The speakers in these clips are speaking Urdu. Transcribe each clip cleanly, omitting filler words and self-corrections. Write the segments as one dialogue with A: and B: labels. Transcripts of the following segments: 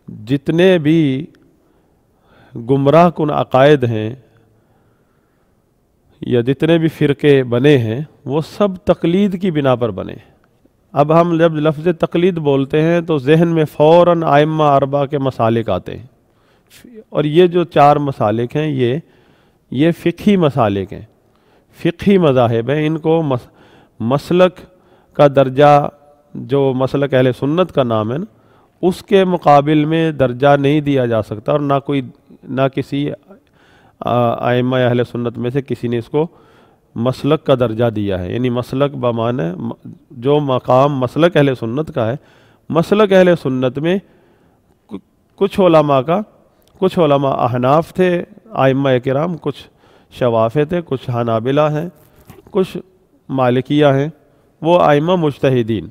A: جتنے بھی گمراہ کن عقائد ہیں یا جتنے بھی فرقے بنے ہیں وہ سب تقلید کی بنا پر بنے. اب ہم جب لفظ تقلید بولتے ہیں تو ذہن میں فوراً ائمہ اربعہ کے مسالک آتے ہیں, اور یہ جو 4 مسالک ہیں یہ فقہی مسالک ہیں, فقہی مذاہب ہیں. ان کو مسلک کا درجہ جو مسلک اہل سنت کا نام ہے نا, اس کے مقابل میں درجہ نہیں دیا جا سکتا, اور نہ کسی ائمہ اہل سنت میں سے کسی نے اس کو مسلک کا درجہ دیا ہے. یعنی مسلک بمعنی جو مقام مسلک اہل سنت کا ہے, مسلک اہل سنت میں کچھ علماء احناف تھے ائمہ کرام, کچھ شوافع تھے, کچھ حنابلہ ہیں, کچھ مالکیہ ہیں, وہ ائمہ مجتہدین.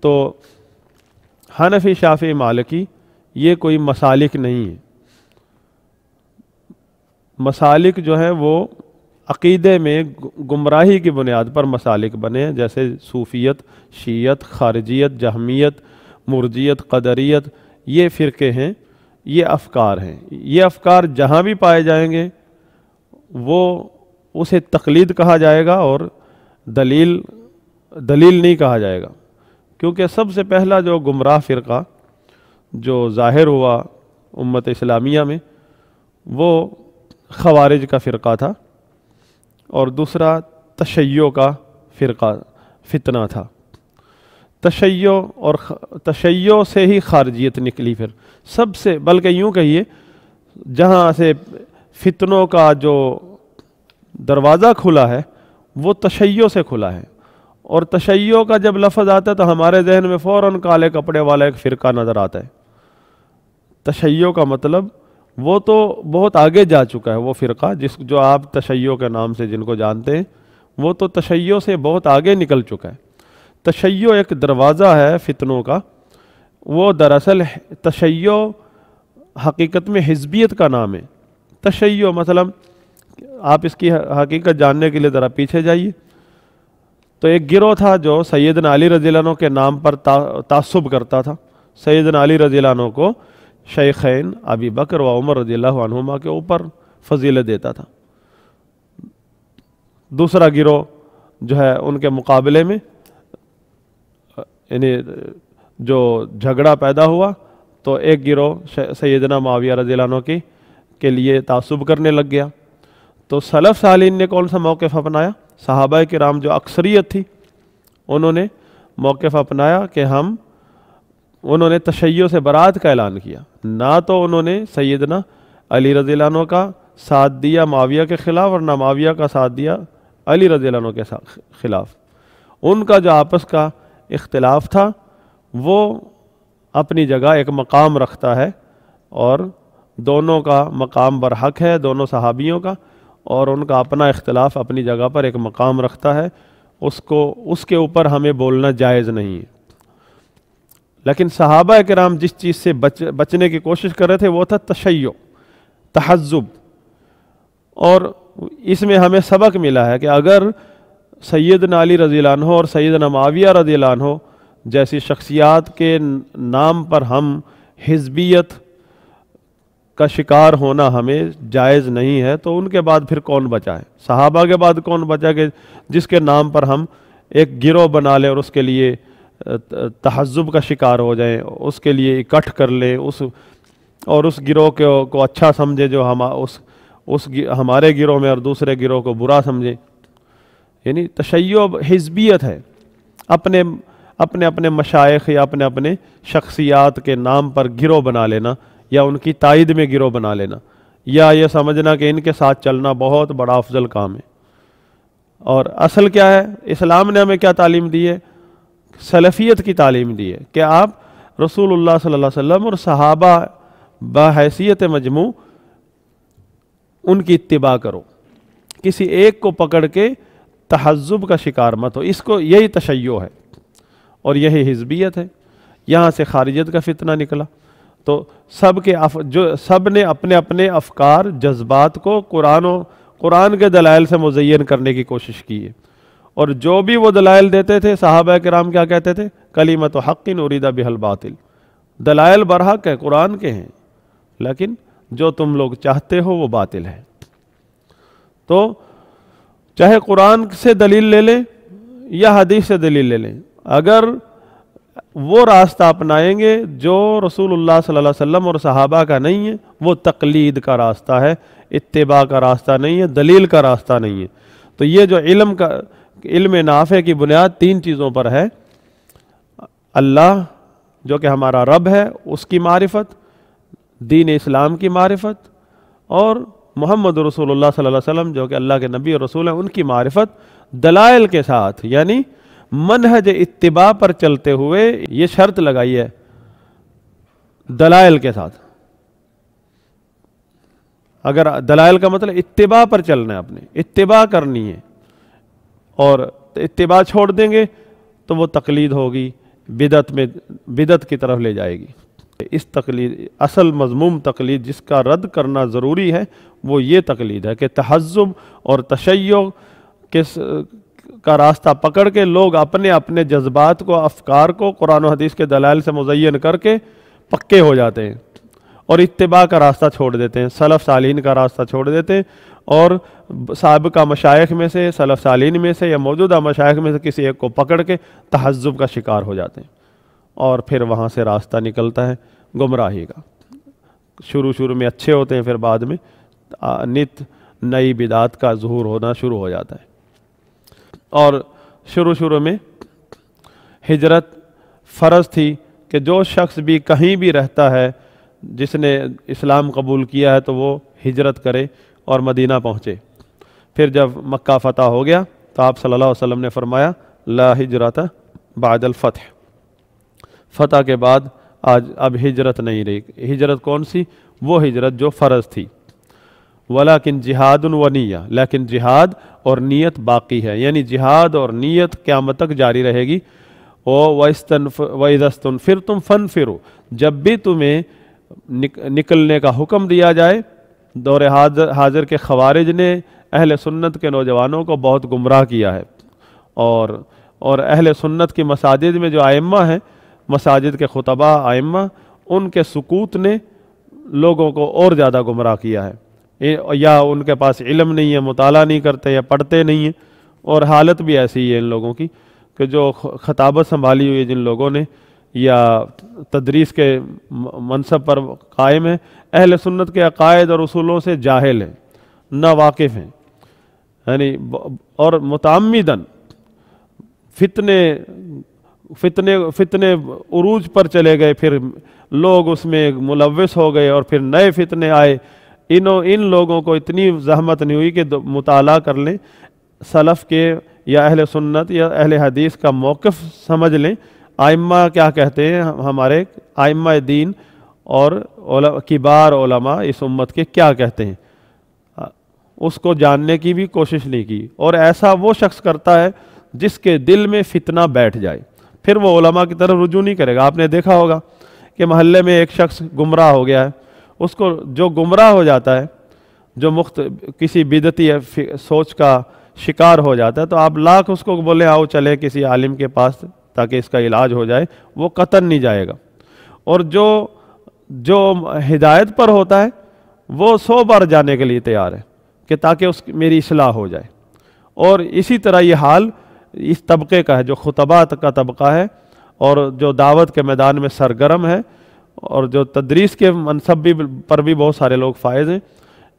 A: تو حنفی شافعی مالکی یہ کوئی مسالک نہیں ہے. مسالک جو ہیں وہ عقیدے میں گمراہی کی بنیاد پر مسالک بنے ہیں, جیسے صوفیت, شیعت, خارجیت, جہمیت, مرجیت, قدریت, یہ فرقے ہیں, یہ افکار ہیں. یہ افکار جہاں بھی پائے جائیں گے وہ اسے تقلید کہا جائے گا اور دلیل نہیں کہا جائے گا, کیونکہ سب سے پہلا جو گمراہ فرقہ جو ظاہر ہوا امت اسلامیہ میں وہ خوارج کا فرقہ تھا, اور دوسرا تشیع کا فتنہ تھا. تشیع سے ہی خارجیت نکلی. پھر سب سے, بلکہ یوں کہیے جہاں سے فتنوں کا جو دروازہ کھلا ہے وہ تشیع سے کھلا ہے. اور تشیع کا جب لفظ آتا ہے تو ہمارے ذہن میں فوراً کالے کپڑے والا ایک فرقہ نظر آتا ہے. تشیع کا مطلب وہ تو بہت آگے جا چکا ہے, وہ فرقہ جو آپ تشیع کے نام سے جن کو جانتے ہیں وہ تو تشیع سے بہت آگے نکل چکا ہے. تشیع ایک دروازہ ہے فتنوں کا. وہ دراصل تشیع حقیقت میں حزبیت کا نام ہے. تشیع مثلا آپ اس کی حقیقت جاننے کے لیے ذرا پیچھے جائیے. تو ایک گروہ تھا جو سیدنا علی رضی اللہ عنہ کے نام پر تعصب کرتا تھا. سیدنا علی رضی اللہ عنہ کو شیخین ابی بکر و عمر رضی اللہ عنہما کے اوپر فضیلت دیتا تھا. دوسرا گروہ جو ہے ان کے مقابلے میں یعنی جو جھگڑا پیدا ہوا تو ایک گروہ سیدنا معاویہ رضی اللہ عنہ کے لیے تعصب کرنے لگ گیا. تو سلف صالحین نے کون سا موقف اپنایا؟ صحابہ کرام جو اکثریت تھی انہوں نے موقف اپنایا کہ انہوں نے تشیع سے برات کا اعلان کیا. نہ تو انہوں نے سیدنا علی رضی اللہ عنہ کا ساتھ دیا معاویہ کے خلاف, اور نہ معاویہ کا ساتھ دیا علی رضی اللہ عنہ کے خلاف. ان کا جو آپس کا اختلاف تھا وہ اپنی جگہ ایک مقام رکھتا ہے, اور دونوں کا مقام برحق ہے, دونوں صحابیوں کا, اور ان کا اپنا اختلاف اپنی جگہ پر ایک مقام رکھتا ہے. اس کے اوپر ہمیں بولنا جائز نہیں ہے. لیکن صحابہ کرام جس چیز سے بچنے کی کوشش کر رہے تھے وہ تھا تشیع, تحزب. اور اس میں ہمیں سبق ملا ہے کہ اگر سیدنا علی رضی اللہ عنہ اور سیدنا معاویہ رضی اللہ عنہ جیسی شخصیات کے نام پر ہم حزبیت کا شکار ہونا ہمیں جائز نہیں ہے, تو ان کے بعد پھر کون بچا ہے؟ صحابہ کے بعد کون بچا کہ جس کے نام پر ہم ایک گروہ بنا لیں اور اس کے لیے تحزب کا شکار ہو جائیں, اس کے لیے اکٹھ کر لیں, اور اس گروہ کو اچھا سمجھے جو ہمارے گروہ میں, اور دوسرے گروہ کو برا سمجھے. یعنی تشیع حزبیت ہے, اپنے مشائخ یا اپنے شخصیات کے نام پر گروہ بنا لینا, یا ان کی تائید میں گروہ بنا لینا, یا یہ سمجھنا کہ ان کے ساتھ چلنا بہت بڑا افضل کام ہے. اور اصل کیا ہے؟ اسلام نے ہمیں کیا تعلیم دی ہے؟ سلفیت کی تعلیم دی ہے کہ آپ رسول اللہ صلی اللہ علیہ وسلم اور صحابہ بحیثیت مجموع ان کی اتباع کرو, کسی ایک کو پکڑ کے تحزب کا شکار مت ہو. یہی تشیع ہے اور یہی حزبیت ہے. یہاں سے خارجیت کا فتنہ نکلا. تو سب نے اپنے اپنے افکار, جذبات کو قرآن کے دلائل سے مزین کرنے کی کوشش کی ہے. اور جو بھی وہ دلائل دیتے تھے صحابہ کرام کیا کہتے تھے؟ کلمۃ حق ارید بہا الباطل. دلائل برحق ہے، قرآن کے ہیں، لیکن جو تم لوگ چاہتے ہو وہ باطل ہے۔ تو چاہے قرآن سے دلیل لے لیں یا حدیث سے دلیل لے لیں، اگر وہ راستہ اپنائیں گے جو رسول اللہ صلی اللہ علیہ وسلم اور صحابہ کا نہیں ہے، وہ تقلید کا راستہ ہے، اتباع کا راستہ نہیں ہے، دلیل کا راستہ نہیں ہے۔ تو یہ جو علم نافع کی بنیاد تین چیزوں پر ہے: اللہ جو کہ ہمارا رب ہے اس کی معرفت، دین اسلام کی معرفت، اور محمد رسول اللہ صلی اللہ علیہ وسلم جو کہ اللہ کے نبی اور رسول ہیں ان کی معرفت، دلائل کے ساتھ، یعنی منہج اتباع پر چلتے ہوئے۔ یہ شرط لگائی ہے دلائل کے ساتھ، اگر دلائل کا مطلب اتباع پر چلنا ہے، اپنے اتباع کرنی ہے، اور اتباع چھوڑ دیں گے تو وہ تقلید ہوگی، بدعت کی طرف لے جائے گی۔ اس تقلید، اصل مذموم تقلید جس کا رد کرنا ضروری ہے وہ یہ تقلید ہے کہ تحزب اور تشیع کا راستہ پکڑ کے لوگ اپنے اپنے جذبات کو، افکار کو قرآن و حدیث کے دلائل سے مزین کر کے پکے ہو جاتے ہیں، اور اتباع کا راستہ چھوڑ دیتے ہیں، سلف صالحین کا راستہ چھوڑ دیتے ہیں، اور سابقہ مشائخ میں سے، سلف صالحین میں سے یا موجودہ مشائخ میں سے کسی ایک کو پکڑ کے تحزب کا شکار ہو جاتے ہیں، اور پھر وہاں سے راستہ نکلتا ہے گمراہی کا۔ شروع میں اچھے ہوتے ہیں، پھر بعد میں نئی بدعات کا ظہور ہونا شروع ہو جاتا ہے۔ اور شروع میں ہجرت فرض تھی کہ جو شخص بھی کہیں بھی رہتا ہے جس نے اسلام قبول کیا ہے تو وہ ہجرت کرے اور مدینہ پہنچے۔ پھر جب مکہ فتح ہو گیا تو آپ صلی اللہ علیہ وسلم نے فرمایا لا ہجرت بعد الفتح، فتح کے بعد اب ہجرت نہیں رہی۔ ہجرت کون سی؟ وہ ہجرت جو فرض تھی۔ ولیکن جہاد و نیہ، لیکن جہاد اور نیت باقی ہے، یعنی جہاد اور نیت قیامت تک جاری رہے گی۔ وَإِذَا اسْتُنْفِرْتُمْ فَانْفِرُوا، جب بھی تمہیں نکلنے کا حکم دیا جائے۔ دور حاضر کے خوارج نے اہل سنت کے نوجوانوں کو بہت گمراہ کیا ہے، اور اہل سنت کی مساجد میں جو ائمہ ہیں، مساجد کے خطبہ ائمہ، ان کے سکوت نے لوگوں کو اور زیادہ گمراہ کیا ہے، یا ان کے پاس علم نہیں ہے، مطالعہ نہیں کرتے یا پڑھتے نہیں ہیں۔ اور حالت بھی ایسی ہے ان لوگوں کی کہ جو خطابت سنبھالی ہوئی ہے جن لوگوں نے، یا تدریس کے منصب پر قائم ہیں، اہل سنت کے عقائد اور اصولوں سے جاہل ہیں، نا واقف ہیں، یعنی اور متعمداً فتنے عروج پر چلے گئے، پھر لوگ اس میں ملوث ہو گئے، اور پھر نئے فتنے آئے۔ ان لوگوں کو اتنی زحمت نہیں ہوئی کہ مطالعہ کر لیں، سلف کے یا اہل سنت یا اہل حدیث کا موقف سمجھ لیں، ائمہ کیا کہتے ہیں، ہمارے ائمہ دین اور کبار علماء اس امت کے کیا کہتے ہیں، اس کو جاننے کی بھی کوشش نہیں کی۔ اور ایسا وہ شخص کرتا ہے جس کے دل میں فتنہ بیٹھ جائے، پھر وہ علماء کی طرف رجوع نہیں کرے گا۔ آپ نے دیکھا ہوگا کہ محلے میں ایک شخص گمراہ ہو گیا ہے، اس کو جو گمراہ ہو جاتا ہے، جو کسی بدعتی سوچ کا شکار ہو جاتا ہے، تو آپ لاکھ اس کو بولے آؤ چلے کسی عالم کے پاس تاکہ اس کا علاج ہو جائے، وہ قطعاً نہیں جائے گا۔ اور جو ہدایت پر ہوتا ہے وہ 100 بار جانے کے لیے تیار ہے کہ تاکہ میری اصلاح ہو جائے۔ اور اسی طرح یہ حال اس طبقے کا ہے جو خطبات کا طبقہ ہے، اور جو دعوت کے میدان میں سرگرم ہے، اور جو تدریس کے منصب پر بھی بہت سارے لوگ فائز ہیں۔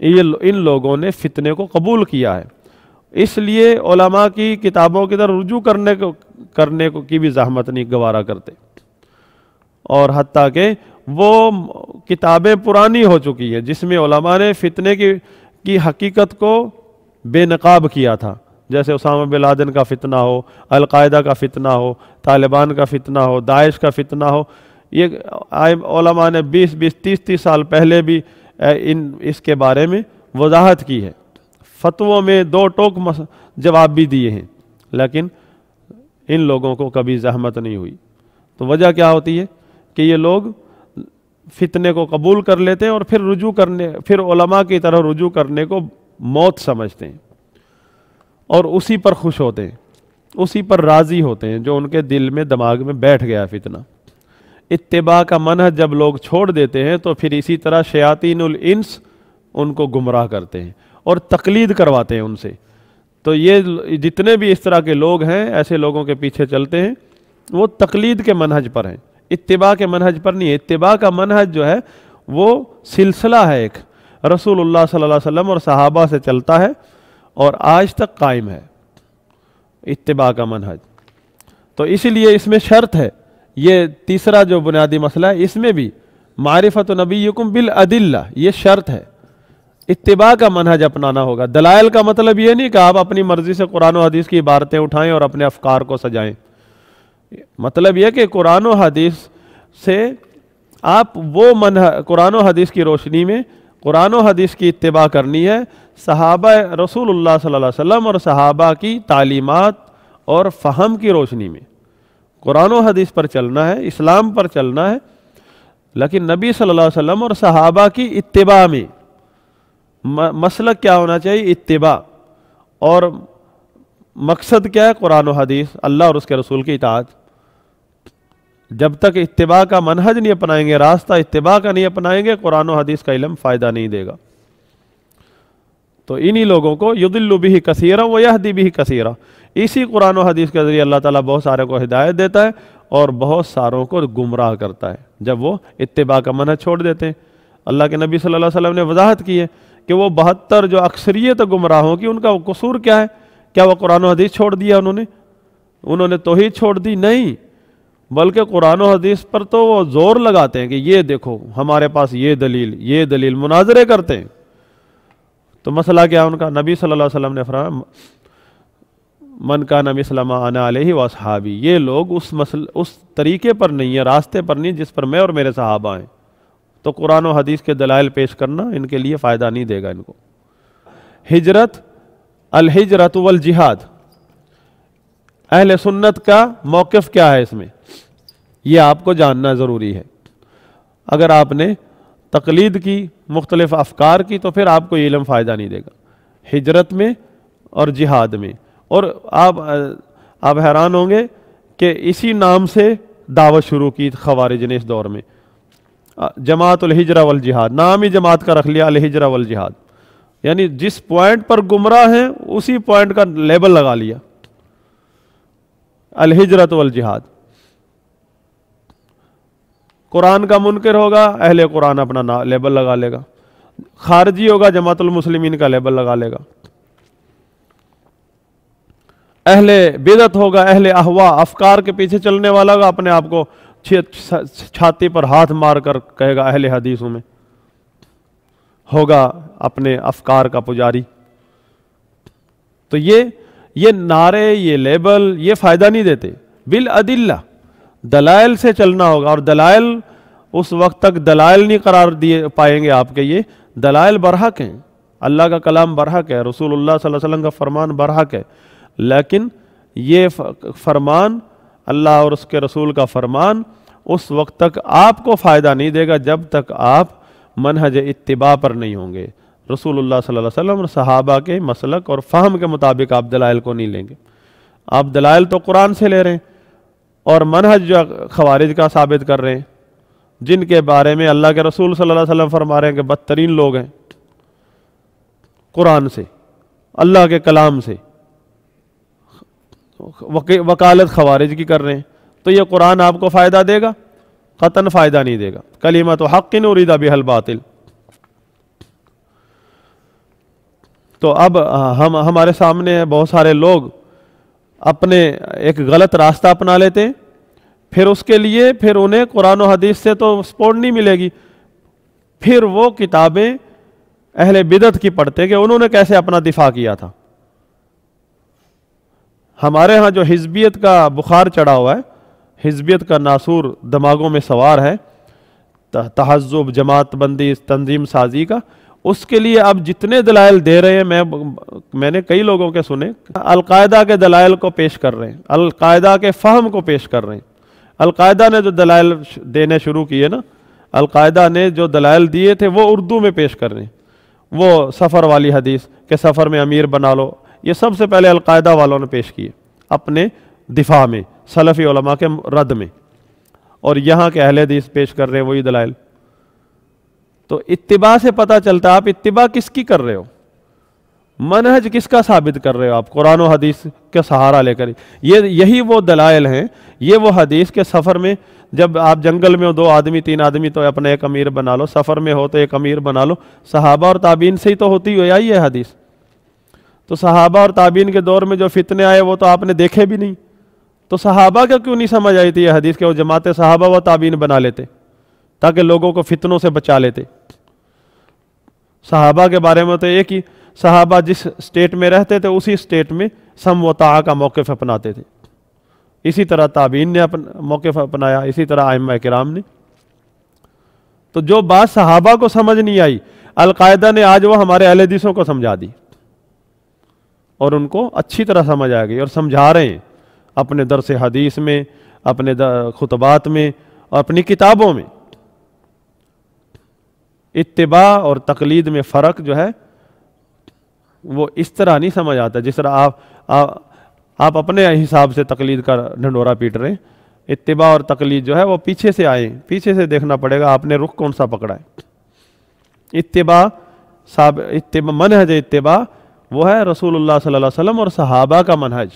A: ان لوگوں نے فتنے کو قبول کیا ہے، اس لیے علماء کی کتابوں کی طرف رجوع کرنے کی بھی زحمت نہیں گوارا کرتے، اور حتیٰ کہ وہ کتابیں پرانی ہو چکی ہیں جس میں علماء نے فتنے کی حقیقت کو بے نقاب کیا تھا، جیسے اسامہ بن لادن کا فتنہ ہو، القاعدہ کا فتنہ ہو، طالبان کا فتنہ ہو، داعش کا فتنہ ہو۔ یہ علماء نے 20-30 سال پہلے بھی اس کے بارے میں وضاحت کی ہے، فتووں میں 2 ٹوک جواب بھی دیے ہیں، لیکن ان لوگوں کو کبھی زحمت نہیں ہوئی۔ تو وجہ کیا ہوتی ہے کہ یہ لوگ فتنے کو قبول کر لیتے ہیں، اور پھر علماء کی طرح رجوع کرنے کو موت سمجھتے ہیں، اور اسی پر خوش ہوتے ہیں، اسی پر راضی ہوتے ہیں جو ان کے دل میں دماغ میں بیٹھ گیا فتنہ۔ اتباع کا منہج جب لوگ چھوڑ دیتے ہیں تو پھر اسی طرح شیاطین الانس ان کو گمراہ کرتے ہیں اور تقلید کرواتے ہیں ان سے. تو یہ جتنے بھی اس طرح کے لوگ ہیں ایسے لوگوں کے پیچھے چلتے ہیں، وہ تقلید کے منہج پر ہیں، اتباع کے منہج پر نہیں ہے. اتباع کا منہج جو ہے وہ سلسلہ ہے، ایک رسول اللہ صلی اللہ علیہ وسلم اور صحابہ سے چلتا ہے اور آج تک قائم ہے اتباع کا منہج. تو اسی لیے اس میں شرط ہے، یہ تیسرا جو بنیادی مسئلہ ہے، اس میں بھی معرفت نبیکم بالادلہ یہ شرط ہے. اتباع کا منہج اپنانا ہوگا. دلائل کا مطلب یہ نہیں کہ آپ اپنی مرضی سے قرآن و حدیث کی عبارتیں اٹھائیں اور اپنے افکار کو سجائیں. مطلب یہ کہ قرآن و حدیث سے آپ وہ قرآن و حدیث کی روشنی میں قرآن و حدیث کی اتباع کرنی ہے، صحابہ رسول اللہ صلی اللہ علیہ وسلم اور صحابہ کی تعلیمات اور فہم کی روشنی میں قرآن و حدیث پر چلنا ہے، اسلام پر چلنا ہے، لیکن نبی صلی اللہ علیہ وسلم اور صحابہ کی اتباع میں. مسلک کیا ہونا چاہیے؟ اتباع. اور مقصد کیا ہے؟ قرآن و حدیث، اللہ اور اس کے رسول کی اطاعت. جب تک اتباع کا منہج نہیں اپنائیں گے، راستہ اتباع کا نہیں اپنائیں گے، قرآن و حدیث کا علم فائدہ نہیں دے گا. تو انہی لوگوں کو یضل بہ کثیرا ویہدی بہ کثیرا، اسی قرآن و حدیث کے ذریعے اللہ تعالیٰ بہت سارے کو ہدایت دیتا ہے اور بہت ساروں کو گمراہ کرتا ہے جب وہ اتباع کا منہج چھوڑ دیتے ہیں. اللہ کے نبی صلی اللہ علیہ وسلم نے وضاحت کی ہے کہ وہ 72 جو اکثریت گمراہوں کی، ان کا قصور کیا ہے؟ کیا وہ قرآن و حدیث چھوڑ دیا انہوں نے توحید چھوڑ دی؟ نہیں، بلکہ قرآن و حدیث پر تو وہ زور لگاتے ہیں کہ یہ دیکھو ہمارے پاس یہ دلیل، مناظرے کرتے ہیں. تو مسئلہ کیا ان کا؟ نبی صلی اللہ علیہ وسلم نے فرمایا من کان مثل ما انا علیہ واصحابی، یہ لوگ اس طریقے پر نہیں ہے، راستے پر نہیں جس پر میں اور میرے صحابہ ہیں. تو قرآن و حدیث کے دلائل پیش کرنا ان کے لیے فائدہ نہیں دے گا ان کو. ہجرت، الہجرت والجہاد، اہل سنت کا موقف کیا ہے اس میں؟ یہ آپ کو جاننا ضروری ہے. اگر آپ نے تقلید کی مختلف افکار کی تو پھر آپ کو یہ علم فائدہ نہیں دے گا. ہجرت میں اور جہاد میں، اور آپ حیران ہوں گے کہ اسی نام سے دعوت شروع کی خوارج نے اس دور میں. جماعت الہجرہ والجہاد، نام ہی جماعت کا رکھ لیا، الہجرہ والجہاد، یعنی جس پوائنٹ پر گمراہ ہیں اسی پوائنٹ کا لیبل لگا لیا، الہجرت والجہاد. قرآن کا منکر ہوگا، اہل قرآن اپنا لیبل لگا لے گا. خارجی ہوگا، جماعت المسلمین کا لیبل لگا لے گا. اہل بدعت ہوگا، اہل احوا، افکار کے پیچھے چلنے والا ہوگا، اپنے آپ کو چھاتی پر ہاتھ مار کر کہے گا اہل حدیثوں میں، ہوگا اپنے افکار کا پجاری. تو یہ نعرے، یہ لیبل، یہ فائدہ نہیں دیتے. بالادلہ، دلائل سے چلنا ہوگا. اور دلائل اس وقت تک دلائل نہیں قرار دیے پائیں گے آپ کے. یہ دلائل برحق ہیں، اللہ کا کلام برحق ہے، رسول اللہ صلی اللہ علیہ وسلم کا فرمان برحق ہے، لیکن یہ فرمان، اللہ اور اس کے رسول کا فرمان، اس وقت تک آپ کو فائدہ نہیں دے گا جب تک آپ منہج اتباع پر نہیں ہوں گے. رسول اللہ صلی اللہ علیہ وسلم اور صحابہ کے مسلک اور فہم کے مطابق آپ دلائل کو نہیں لیں گے. آپ دلائل تو قرآن سے لے رہے ہیں اور منہج جو خوارج کا ثابت کر رہے ہیں، جن کے بارے میں اللہ کے رسول صلی اللہ علیہ وسلم فرما رہے ہیں کہ بدترین لوگ ہیں، قرآن سے، اللہ کے کلام سے وکالت خوارج کی کر رہے ہیں. تو یہ قرآن آپ کو فائدہ دے گا؟ قطعاً فائدہ نہیں دے گا. کلمۃ حق ارید بہا الباطل. تو اب ہمارے سامنے بہت سارے لوگ اپنے ایک غلط راستہ اپنا لیتے ہیں، پھر اس کے لیے پھر انہیں قرآن و حدیث سے تو سپورٹ نہیں ملے گی، پھر وہ کتابیں اہل بدعت کی پڑھتے کہ انہوں نے کیسے اپنا دفاع کیا تھا. ہمارے ہاں جو حزبیت کا بخار چڑھا ہوا ہے، حزبیت کا ناسور دماغوں میں سوار ہے، تحزب، جماعت بندی، تنظیم سازی کا، اس کے لیے اب جتنے دلائل دے رہے ہیں، میں نے کئی لوگوں کے سنے، القاعدہ کے دلائل کو پیش کر رہے ہیں، القاعدہ کے فہم کو پیش کر رہے ہیں. القاعدہ نے جو دلائل دینے شروع کیے نا، القاعدہ نے جو دلائل دیے تھے وہ اردو میں پیش کر رہے ہیں. وہ سفر والی حدیث کہ سفر میں امیر بنا لو، یہ سب سے پہلے القاعدہ والوں نے پیش کیے اپنے دفاع میں، سلفی علماء کے رد میں. اور یہاں کے اہل حدیث پیش کر رہے ہیں وہی دلائل. تو اتباع سے پتہ چلتا ہے آپ اتباع کس کی کر رہے ہو, منہج کس کا ثابت کر رہے ہو آپ, قرآن و حدیث کا سہارا لے کر. یہی وہ دلائل ہیں, یہ وہ حدیث کے سفر میں جب آپ جنگل میں ہو 2 آدمی 3 آدمی تو اپنا ایک امیر بنا لو, سفر میں ہو تو ایک امیر بنا لو. صحابہ اور تابعین سے ہی تو ہوتی ہوئی آئی ہے حدیث. تو صحابہ اور تابعین کے دور میں جو فتنے آئے وہ تو آپ نے دیکھے بھی نہیں, تو صحابہ کا کیوں نہیں سمجھ آئی تھی یہ حدیث کہ وہ جماعت صحابہ و تابعین بنا لیتے تاکہ لوگوں کو فتنوں سے بچا لیتے. صحابہ کے بارے میں تو ایک ہی, صحابہ جس اسٹیٹ میں رہتے تھے اسی اسٹیٹ میں سم و طاعہ کا موقف اپناتے تھے. اسی طرح تابعین نے موقف اپنایا, اسی طرح ائمہ کرام نے. تو جو بات صحابہ کو سمجھ نہیں آئی, القاعدہ نے آج وہ ہمارے اہل حدیثوں کو سمجھا دی اور ان کو اچھی طرح سمجھ آ گئی, اور سمجھا رہے ہیں اپنے درس حدیث میں, اپنے خطبات میں اور اپنی کتابوں میں. اتباع اور تقلید میں فرق جو ہے وہ اس طرح نہیں سمجھ آتا جس طرح آپ اپنے حساب سے تقلید کا ڈھنڈورا پیٹ رہے ہیں. اتباع اور تقلید جو ہے وہ پیچھے سے آئے, پیچھے سے دیکھنا پڑے گا آپ نے رخ کون سا پکڑا ہے. اتباع منہج اتباع وہ ہے رسول اللہ صلی اللہ علیہ وسلم اور صحابہ کا منہج.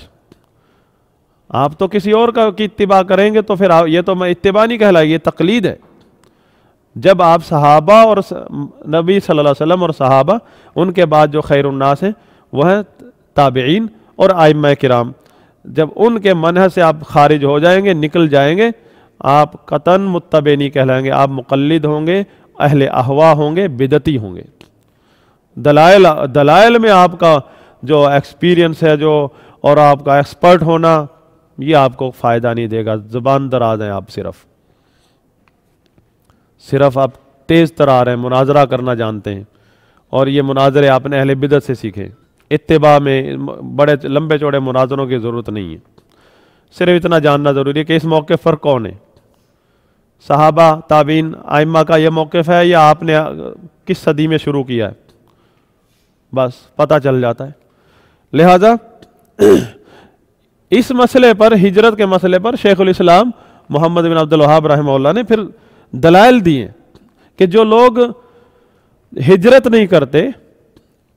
A: آپ تو کسی اور کی اتباع کریں گے تو پھر یہ تو میں اتباع نہیں کہلائے, یہ تقلید ہے. جب آپ صحابہ اور نبی صلی اللہ علیہ وسلم اور صحابہ, ان کے بعد جو خیر الناس ہیں وہ ہیں تابعین اور ائمہ کرام, جب ان کے منہج سے آپ خارج ہو جائیں گے, نکل جائیں گے, آپ قطعاً متبع نہیں کہلائیں گے, آپ مقلد ہوں گے, اہل اہوا ہوں گے, بدعتی ہوں گے. دلائل میں آپ کا جو ایکسپیرینس ہے جو اور آپ کا ایکسپرٹ ہونا یہ آپ کو فائدہ نہیں دے گا. زبان دراز ہیں آپ, صرف آپ تیز ترار ہیں, مناظرہ کرنا جانتے ہیں, اور یہ مناظرے آپ نے اہل بدعت سے سیکھے. اتباع میں بڑے لمبے چوڑے مناظروں کی ضرورت نہیں ہے, صرف اتنا جاننا ضروری ہے کہ اس موقف پر کون ہے, صحابہ تابعین ائمہ کا یہ موقف ہے یا آپ نے کس صدی میں شروع کیا ہے, بس پتہ چل جاتا ہے. لہذا اس مسئلے پر, ہجرت کے مسئلے پر شیخ الاسلام محمد بن عبد الوہاب رحمہ اللہ نے پھر دلائل دیے کہ جو لوگ ہجرت نہیں کرتے,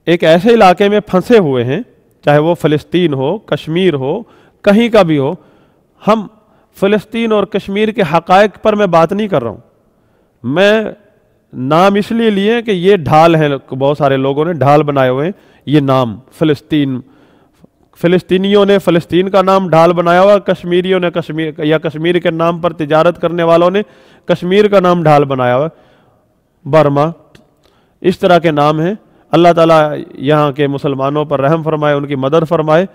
A: ایک ایسے علاقے میں پھنسے ہوئے ہیں, چاہے وہ فلسطین ہو, کشمیر ہو, کہیں کا بھی ہو. ہم فلسطین اور کشمیر کے حقائق پر میں بات نہیں کر رہا ہوں, میں نام اس لیے لیے کہ یہ ڈھال ہیں, بہت سارے لوگوں نے ڈھال بنائے ہوئے ہیں یہ نام. فلسطینیوں نے فلسطین کا نام ڈھال بنایا ہوا, کشمیریوں نے کشمیر کے نام پر تجارت کرنے والوں نے کشمیر کا نام ڈھال بنایا ہوا, برما, اس طرح کے نام ہیں. اللہ تعالیٰ یہاں کے مسلمانوں پر رحم فرمائے, ان کی مدد فرمائے.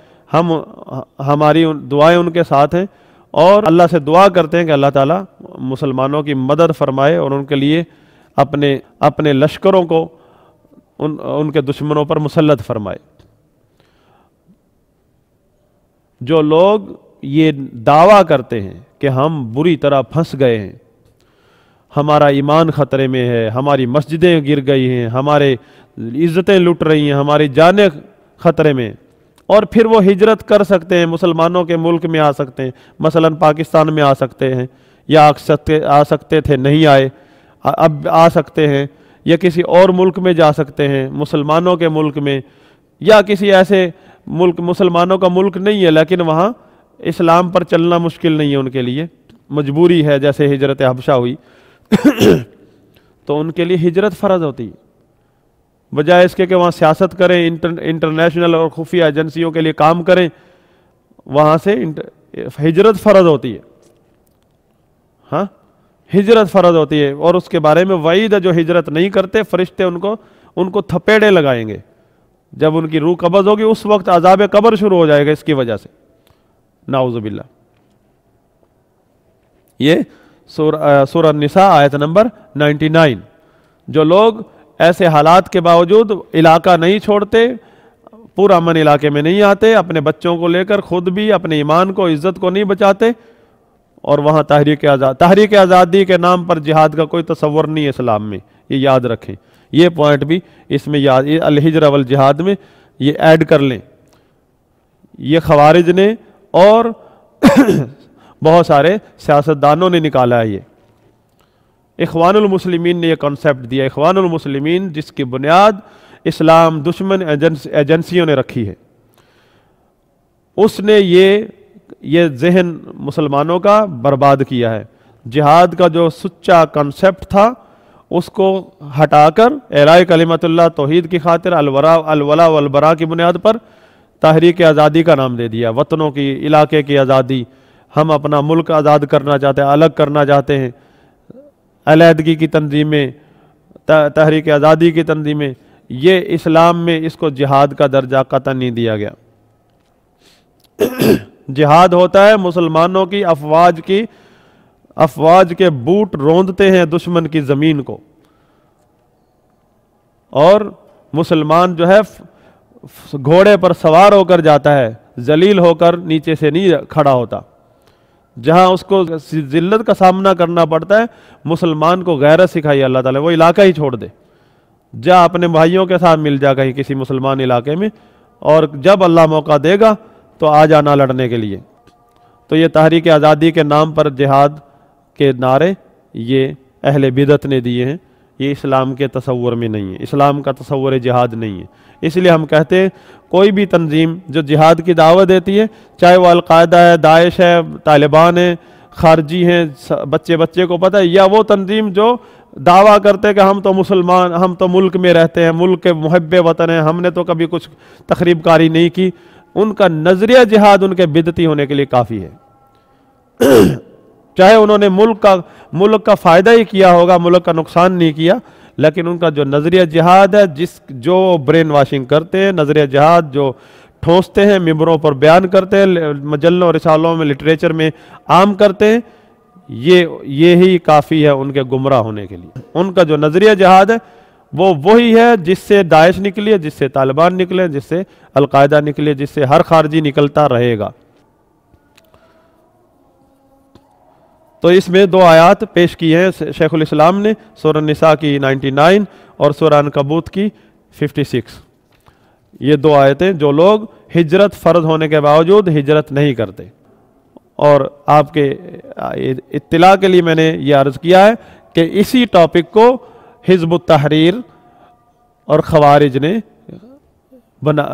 A: ہماری دعائیں ان کے ساتھ ہیں اور اللہ سے دعا کرتے ہیں کہ اللہ تعالیٰ مسلمانوں کی مدد فرمائے اور ان کے لیے اپنے لشکروں کو ان کے دشمنوں پر مسلط فرمائے. جو لوگ یہ دعویٰ کرتے ہیں کہ ہم بری طرح پھنس گئے ہیں, ہمارا ایمان خطرے میں ہے, ہماری مسجدیں گر گئی ہیں, ہمارے عزتیں لٹ رہی ہیں, ہماری جانیں خطرے میں, اور پھر وہ ہجرت کر سکتے ہیں, مسلمانوں کے ملک میں آ سکتے ہیں, مثلا پاکستان میں آ سکتے ہیں, یا آ سکتے تھے نہیں آئے, اب آ سکتے ہیں, یا کسی اور ملک میں جا سکتے ہیں, مسلمانوں کے ملک میں, یا کسی ایسے ملک, مسلمانوں کا ملک نہیں ہے لیکن وہاں اسلام پر چلنا مشکل نہیں ہے ان کے لیے, مجبوری ہے, جیسے ہجرت حبشہ ہوئی تو ان کے لیے ہجرت فرض ہوتی ہے, بجائے اس کے کہ وہاں سیاست کریں, انٹرنیشنل اور خفیہ ایجنسیوں کے لیے کام کریں, وہاں سے ہجرت فرض ہوتی ہے. ہاں, ہجرت فرض ہوتی ہے, اور اس کے بارے میں وعید ہے جو ہجرت نہیں کرتے, فرشتے ان کو تھپیڑے لگائیں گے. جب ان کی روح قبض ہوگی اس وقت عذاب قبر شروع ہو جائے گا اس کی وجہ سے, نعوذ باللہ. یہ سورہ النساء آیت نمبر 99. جو لوگ ایسے حالات کے باوجود علاقہ نہیں چھوڑتے, پورا امن علاقے میں نہیں آتے, اپنے بچوں کو لے کر خود بھی اپنے ایمان کو, عزت کو نہیں بچاتے, اور وہاں تحریک آزادی کے نام پر جہاد کا کوئی تصور نہیں ہے اسلام میں, یہ یاد رکھیں. یہ پوائنٹ بھی اس میں یاد, الہجرہ والجہاد میں یہ ایڈ کر لیں. یہ خوارج نے اور بہت سارے سیاستدانوں نے نکالا ہے یہ۔ اخوان المسلمین نے یہ کانسیپٹ دیا، اخوان المسلمین جس کی بنیاد اسلام دشمن ایجنسیوں نے رکھی ہے، اس نے یہ ذہن مسلمانوں کا برباد کیا ہے۔ جہاد کا جو سچا کنسپٹ تھا اس کو ہٹا کر اعلاء کلمت اللہ توحید کی خاطر الولا والبراء کی بنیاد پر تحریک آزادی کا نام دے دیا، وطنوں کی، علاقے کی آزادی، ہم اپنا ملک آزاد کرنا چاہتے ہیں، الگ کرنا چاہتے ہیں، علیحدگی کی تنظیمیں، تحریک آزادی کی تنظیمیں، یہ اسلام میں اس کو جہاد کا درجہ قطعا نہیں دیا گیا۔ جہاد ہوتا ہے مسلمانوں کی افواج کے بوٹ روندتے ہیں دشمن کی زمین کو، اور مسلمان جو ہے گھوڑے پر سوار ہو کر جاتا ہے، ذلیل ہو کر نیچے سے نہیں کھڑا ہوتا۔ جہاں اس کو ذلت کا سامنا کرنا پڑتا ہے، مسلمان کو غیرت سکھائی اللہ تعالیٰ، وہ علاقہ ہی چھوڑ دے، جا اپنے بھائیوں کے ساتھ مل جا کہیں کسی مسلمان علاقے میں، اور جب اللہ موقع دے گا تو آ جانا لڑنے کے لیے۔ تو یہ تحریک آزادی کے نام پر جہاد کے نعرے یہ اہل بدعت نے دیے ہیں، یہ اسلام کے تصور میں نہیں ہے، اسلام کا تصور جہاد نہیں ہے۔ اس لیے ہم کہتے ہیں کوئی بھی تنظیم جو جہاد کی دعوت دیتی ہے، چاہے وہ القاعدہ ہے، داعش ہے، طالبان ہے، خارجی ہیں، بچے کو پتہ ہے، یا وہ تنظیم جو دعویٰ کرتے کہ ہم تو مسلمان، ہم تو ملک میں رہتے ہیں، ملک کے محب وطن ہیں، ہم نے تو کبھی کچھ تخریب کاری نہیں کی، ان کا نظریہ جہاد ان کے بدعتی ہونے کے لیے کافی ہے۔ چاہے انہوں نے ملک کا فائدہ ہی کیا ہوگا، ملک کا نقصان نہیں کیا، لیکن ان کا جو نظریہ جہاد ہے، جو برین واشنگ کرتے ہیں، نظریہ جہاد جو ٹھونستے ہیں، ممبروں پر بیان کرتے ہیں، مجلوں رسالوں میں، لٹریچر میں عام کرتے ہیں، یہی کافی ہے ان کے گمراہ ہونے کے لیے۔ ان کا جو نظریہ جہاد ہے وہ وہی ہے جس سے داعش نکلی ہے، جس سے طالبان نکلے، جس سے القاعدہ نکلے، جس سے ہر خارجی نکلتا رہے گا۔ تو اس میں دو آیات پیش کی ہیں شیخ الاسلام نے، سورہ نساء کی 99 اور سورہ عنکبوت کی 56۔ یہ دو آیتیں، جو لوگ ہجرت فرض ہونے کے باوجود ہجرت نہیں کرتے، اور آپ کے اطلاع کے لیے میں نے یہ عرض کیا ہے کہ اسی ٹاپک کو حزب التحریر اور خوارج نے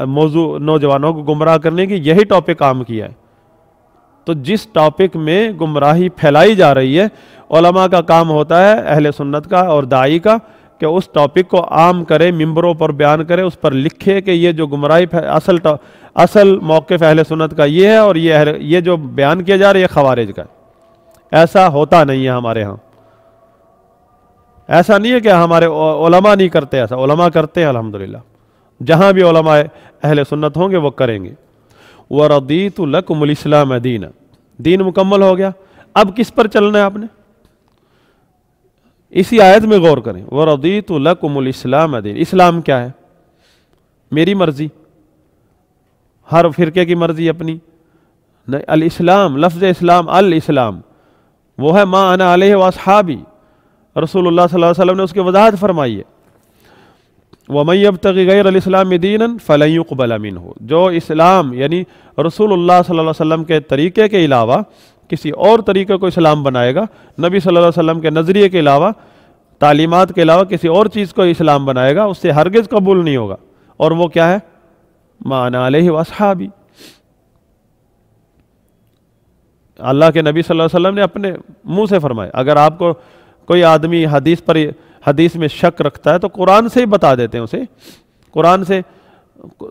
A: موضوع نوجوانوں کو گمراہ کرنے کی یہی ٹاپک عام کیا ہے۔ تو جس ٹاپک میں گمراہی پھیلائی جا رہی ہے، علماء کا کام ہوتا ہے، اہل سنت کا اور داعی کا، کہ اس ٹاپک کو عام کرے، ممبروں پر بیان کرے، اس پر لکھے کہ یہ جو گمراہی اصل موقف اہل سنت کا یہ ہے، اور یہ جو بیان کیا جا رہا ہے یہ خوارج کا ہے۔ ایسا ہوتا نہیں ہے ہمارے ہاں، ایسا نہیں ہے کہ ہمارے علماء نہیں کرتے، ایسا علماء کرتے ہیں الحمدللہ، جہاں بھی علماء اہل سنت ہوں گے وہ کریں گے۔ وَرَضِيتُ لَكُمُ الْإِسْلَامَ دِينًا، دین مکمل ہو گیا، اب کس پر چلنا ہے آپ نے؟ اسی آیت میں غور کریں، وَرَضِيتُ لَكُمُ الْإِسْلَامَ دِينًا، اسلام کیا ہے؟ میری مرضی، ہر فرقے کی مرضی اپنی نہیں۔ الاسلام، لفظ اسلام، الاسلام وہ ہے ما انا علیہ واصحابی، رسول اللہ صلی اللہ علیہ وسلم نے اس کی وضاحت فرمائی ہے۔ وَمَن يَبْتَغِ غَيْرَ الْإِسْلَامِ دِينًا فَلَن يُقْبَلَ مِنْهُ، جو اسلام یعنی رسول اللہ صلی اللہ علیہ وسلم کے طریقے کے علاوہ کسی اور طریقے کو اسلام بنائے گا، نبی صلی اللہ علیہ وسلم کے نظریے کے علاوہ، تعلیمات کے علاوہ کسی اور چیز کو اسلام بنائے گا، اس سے ہرگز قبول نہیں ہوگا۔ اور وہ کیا ہے؟ ما انا علیہ واصحابی، اللہ کے نبی صلی اللہ علیہ وسلم نے اپنے منہ سے فرمایا۔ اگر آپ کو کوئی آدمی حدیث میں شک رکھتا ہے تو قرآن سے ہی بتا دیتے ہیں اسے، قرآن سے،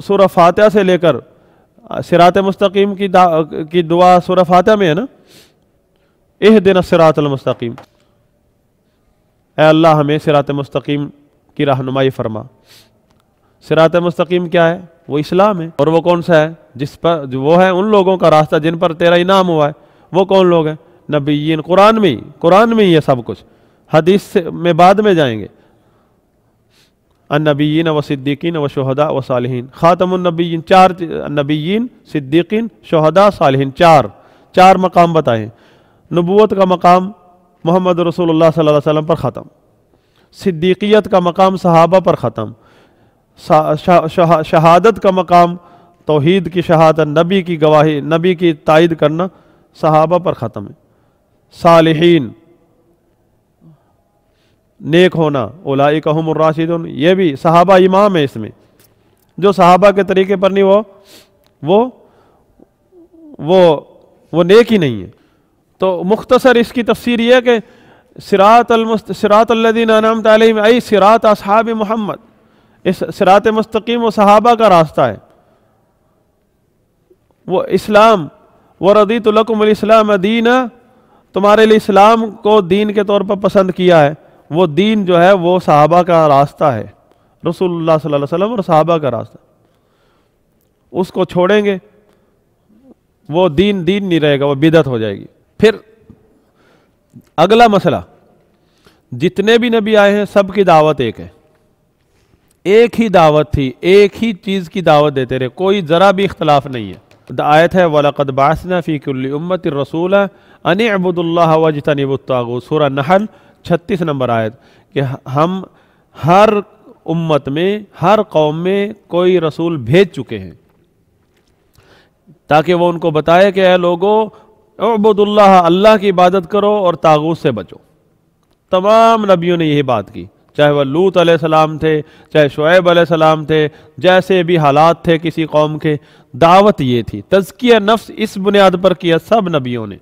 A: سورہ فاتحہ سے لے کر صراط مستقیم کی دعا سورہ فاتحہ میں ہے نا، اہدنا الصراط المستقیم، اے اللہ ہمیں صراط مستقیم کی رہنمائی فرما۔ صراط مستقیم کیا ہے؟ وہ اسلام ہے۔ اور وہ کون سا ہے؟ جس پر وہ ہے ان لوگوں کا راستہ جن پر تیرا انعام ہوا ہے۔ وہ کون لوگ ہیں؟ نبیین، قرآن میں ہی ہے سب کچھ، حدیث میں بعد میں جائیں گے۔ النبیین و صدیقین و شہداء و صالحین، خاتم النبیین، چار نبیین، صدیقین، شہداء، صالحین، چار مقام بتائیں۔ نبوت کا مقام محمد رسول اللہ صلی اللہ علیہ وسلم پر ختم، صدیقیت کا مقام صحابہ پر ختم، شہادت کا مقام توحید کی شہادت، نبی کی گواہی، نبی کی تائید کرنا صحابہ پر ختم ہے. صالحین نیک ہونا اولئک هم الراشدون، یہ بھی صحابہ امام ہے. اس میں جو صحابہ کے طریقے پر نہیں وہ نیک ہی نہیں ہے. تو مختصر اس کی تفسیر یہ ہے کہ صراط الذین انعمت علیہم ای صراط اصحاب محمد، اس صراط مستقیم وہ صحابہ کا راستہ ہے. وہ اسلام وَرَضِيتُ لَكُمُ الْإِسْلَامَ دِينًا، تمہارے لیے اسلام کو دین کے طور پر پسند کیا ہے. وہ دین جو ہے وہ صحابہ کا راستہ ہے، رسول اللہ صلی اللہ علیہ وسلم اور صحابہ کا راستہ. اس کو چھوڑیں گے وہ دین نہیں رہے گا، وہ بدعت ہو جائے گی. پھر اگلا مسئلہ، جتنے بھی نبی آئے ہیں سب کی دعوت ایک ہے، ایک ہی دعوت تھی، ایک ہی چیز کی دعوت دیتے رہے، کوئی ذرا بھی اختلاف نہیں ہے. آیت ہے وَلَقَدْ بَعَثْنَا فِي كُلِّ أُمَّةٍ رَسُولًا أَنِ اعْبُدُوا اللَّهَ وَاجْتَنِبُوا الطَّاغُوتَ، سورہ نحل 36 نمبر آیت، کہ ہم ہر امت میں ہر قوم میں کوئی رسول بھیج چکے ہیں تاکہ وہ ان کو بتائے کہ اے لوگو اعبدوا اللہ، اللہ کی عبادت کرو اور طاغوت سے بچو. تمام نبیوں نے یہی بات کی، چاہے وہ لوط علیہ السلام تھے، چاہے شعیب علیہ السلام تھے، جیسے بھی حالات تھے کسی قوم کے، دعوت یہ تھی. تزکیہ نفس اس بنیاد پر کیا سب نبیوں نے.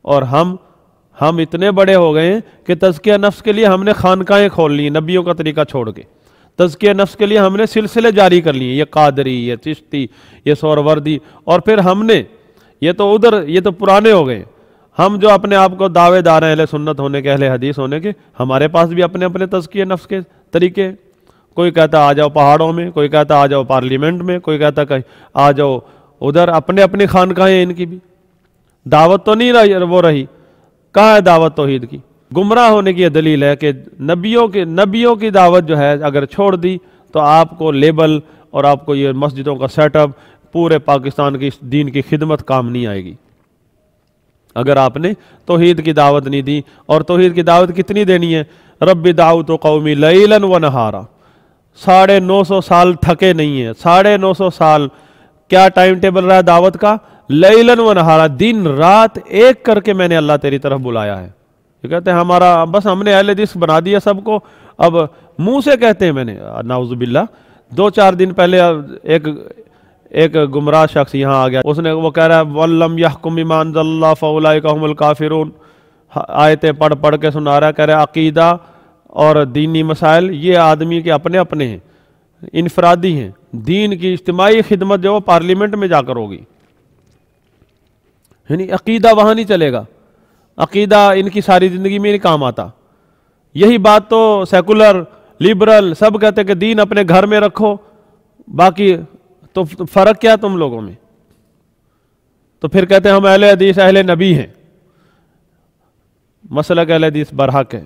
A: اور ہم اتنے بڑے ہو گئے ہیں کہ تزکیہ نفس کے لیے ہم نے خانقاہیں کھول لی نبیوں کا طریقہ چھوڑ کے. تزکیہ نفس کے لیے ہم نے سلسلے جاری کر لیے، یہ قادری، یہ چشتی، یہ سہروردی، اور پھر ہم نے یہ تو پرانے ہو گئے. ہم جو اپنے آپ کو دعوے دار ہیں اہل سنت ہونے کے، اہل حدیث ہونے کے، ہمارے پاس بھی اپنے اپنے تزکیہ نفس کے طریقے. کوئی کہتا آ جاؤ پہاڑوں میں، کوئی کہتا آ جاؤ پارلیمنٹ میں، کوئی کہتا کہ آ جاؤ ادھر. اپنے اپنی خانقاہیں ان کی بھی. دعوت تو نہیں رہی. کہاں ہے دعوت توحید کی؟ گمراہ ہونے کی یہ دلیل ہے کہ نبیوں کی دعوت جو ہے اگر چھوڑ دی تو آپ کو لیبل اور آپ کو یہ مسجدوں کا سیٹ اپ پورے پاکستان کی دین کی خدمت کام نہیں آئے گی اگر آپ نے توحید کی دعوت نہیں دی. اور توحید کی دعوت کتنی دینی ہے؟ رب دعوت قومی لیلا و نہارا. 950 سال تھکے نہیں ہیں. 950 سال کیا ٹائم ٹیبل رہا ہے دعوت کا؟ لیلا و نہارا، دن رات ایک کر کے میں نے اللہ تیری طرف بلایا ہے. یہ کہتے ہیں بس ہم نے اہل حدیث بنا دیا سب کو، اب منہ سے کہتے ہیں میں نے. نعوذ باللہ. 2-4 دن پہلے ایک گمراہ شخص یہاں آ گیا، وہ کہہ رہا ہے وَلَّمْ يَحْكُمْ بِمَا أَنزَلَ اللَّهُ فَأُولَٰئِكَ هُمُ الْكَافِرُونَ. آیتیں پڑھ کے سنا رہا ہے، کہہ رہا ہے عقیدہ اور دینی مسائل یہ آدمی کے اپنے اپنے ہیں، انفرادی ہیں. دین کی اجتماعی خدمت جو پارلیمنٹ میں جا کر ہوگی، یعنی عقیدہ وہاں نہیں چلے گا. عقیدہ ان کی ساری زندگی میں نہیں کام آتا. یہی بات تو سیکولر لبرل سب کہتے ہیں کہ دین اپنے گھر میں رکھو، باقی تو فرق کیا تم لوگوں میں؟ تو پھر کہتے ہیں ہم اہل حدیث اہل نبی ہیں. مسلک اہل حدیث برحق ہے.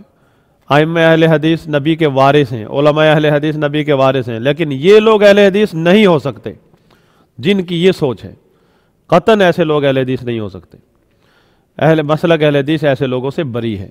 A: ائمہ اہل حدیث نبی کے وارث ہیں، علماء اہل حدیث نبی کے وارث ہیں، لیکن یہ لوگ اہل حدیث نہیں ہو سکتے جن کی یہ سوچ ہے. قطعاً ایسے لوگ اہل حدیث نہیں ہو سکتے. مسلک اہل حدیث ایسے لوگوں سے بری ہے.